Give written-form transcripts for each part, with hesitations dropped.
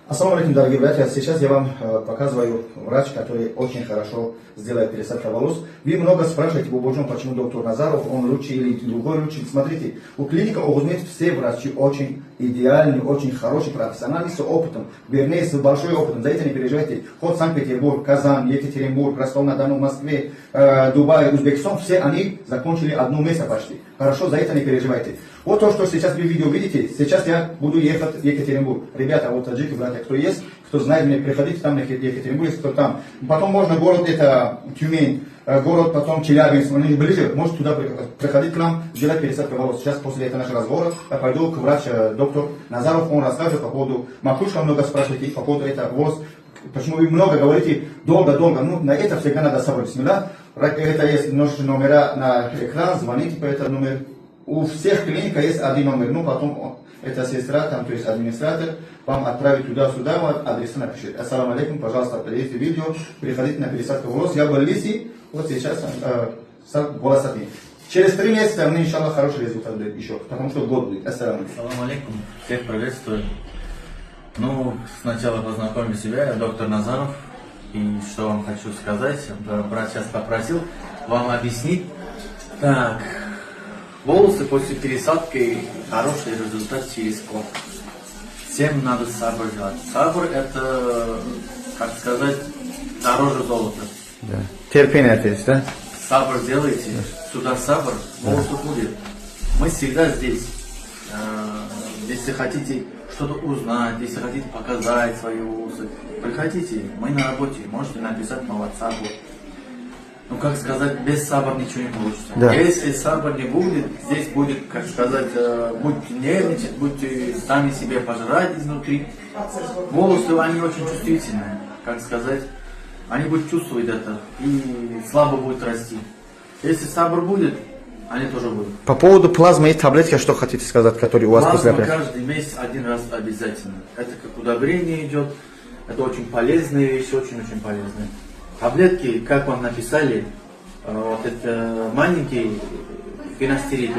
Ассаламу алейкум, дорогие братья. Сейчас я вам показываю врач, который очень хорошо сделает пересадку волос. Вы много спрашиваете, почему доктор Назаров, он лучше или другой лучше. Смотрите, у клиники Огузмет все врачи очень идеальные, очень хорошие, профессиональные, с опытом. Вернее, с большим опытом. За это не переживайте. Хоть Санкт-Петербург, Казань, Екатеринбург, Ростов-на-Дону, Москве, Дубай, Узбекистан, все они закончили одно место почти. Хорошо, за это не переживайте. Вот то, что сейчас вы видео видите, сейчас я буду ехать в Екатеринбург. Ребята, вот таджики, братья, кто есть, кто знает, мне приходите там на Екатеринбург, кто там. Потом можно город, это Тюмень, город, потом Челябинск, ближе, можете туда приходить к нам, сделать пересадку волос. Сейчас после этого нашего разговора я пойду к врачу, доктор Назаров, он расскажет по поводу макушка, много спрашиваете, по поводу этого волос. Почему вы много говорите, долго, ну на это всегда надо собрать. Бисмилlah. Это есть номера на экран, звоните по этому номеру. У всех клиник есть один номер, ну потом эта сестра, там, то есть администратор, вам отправит туда-сюда, вот адреса напишет. Ассаламу алейкум, пожалуйста, подойдите видео, переходите на пересадку волос. Я был в Лисе, вот сейчас волосатый. Через 3 месяца мне, иншаллах, хороший результат будет еще, потому что год будет. Ассаламу алейкум. Ассаламу алейкум, всех приветствую. Ну, сначала познакомлю себя, я доктор Назаров. И что вам хочу сказать, брат сейчас попросил вам объяснить. Так, волосы после пересадки хороший результат через год. Всем надо сабр делать. Сабр это, как сказать, дороже золота. Да. Терпение это есть, да? Сабр делайте, сюда сабр, волосы будет. Мы всегда здесь. Если хотите что-то узнать, если хотите показать свои волосы, приходите, мы на работе, можете написать на WhatsApp. Ну, как сказать, без сабра ничего не получится. Да. Если сабра не будет, здесь будет, как сказать, будете нервничать, будете сами себе пожрать изнутри. Волосы, они очень чувствительные, как сказать, они будут чувствовать это и слабо будет расти. Если сабр будет, они тоже будут. По поводу плазмы и таблетки, что хотите сказать, которые у вас после Плазма операции? каждый месяц один раз обязательно. Это как удобрение идет. Это очень полезные вещи, очень полезные. Таблетки, как вам написали, вот это маленькие фенастерид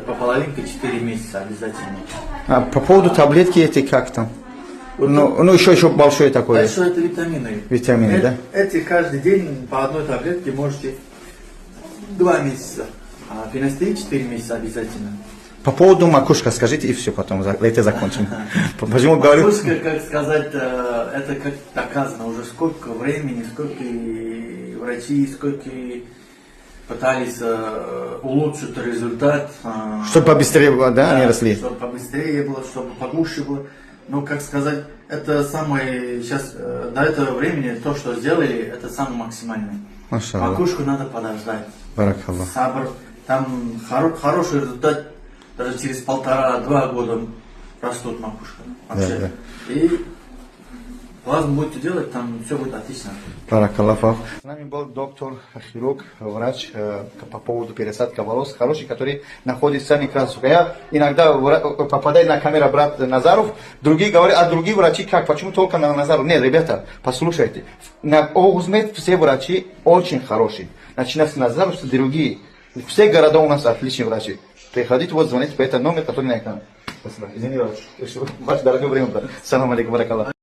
по половинке 4 месяца обязательно. А по поводу таблетки эти как там? Вот ну еще большое такое. Большое это витамины. Витамины, да? Эти каждый день по одной таблетке можете 2 месяца. А фенастерид 4 месяца обязательно. По поводу макушка скажите и все, потом это закончим. Почему говорю? Макушка, как сказать, это как доказано уже сколько времени, сколько врачи, сколько пытались улучшить результат. Чтобы побыстрее было, да, они росли? Чтобы побыстрее было, чтобы погуще было. Но, как сказать, это самое, сейчас, до этого времени, то, что сделали, это самое максимальное. Машаллах. Макушку надо подождать. Баракаллах. Сабр, там хороший результат, даже через 1,5-2 года растут макушка. Вообще. Да. И плазму будете делать, там все будет отлично. Баракаллах. С нами был доктор, хирург, врач по поводу пересадки волос, хороший, который находится не красиво. Я иногда попадаю на камеру брат Назаров, другие говорят, а другие врачи как, почему только на Назаров? Нет, ребята, послушайте, на Огузмет все врачи очень хорошие, начиная с Назаров, с другие. Все города у нас отличные врачи. Приходите, вот звоните по этому номеру, который на экране. Спасибо. Извини, ваш дорогой время. Салам алейкум, баракаллах.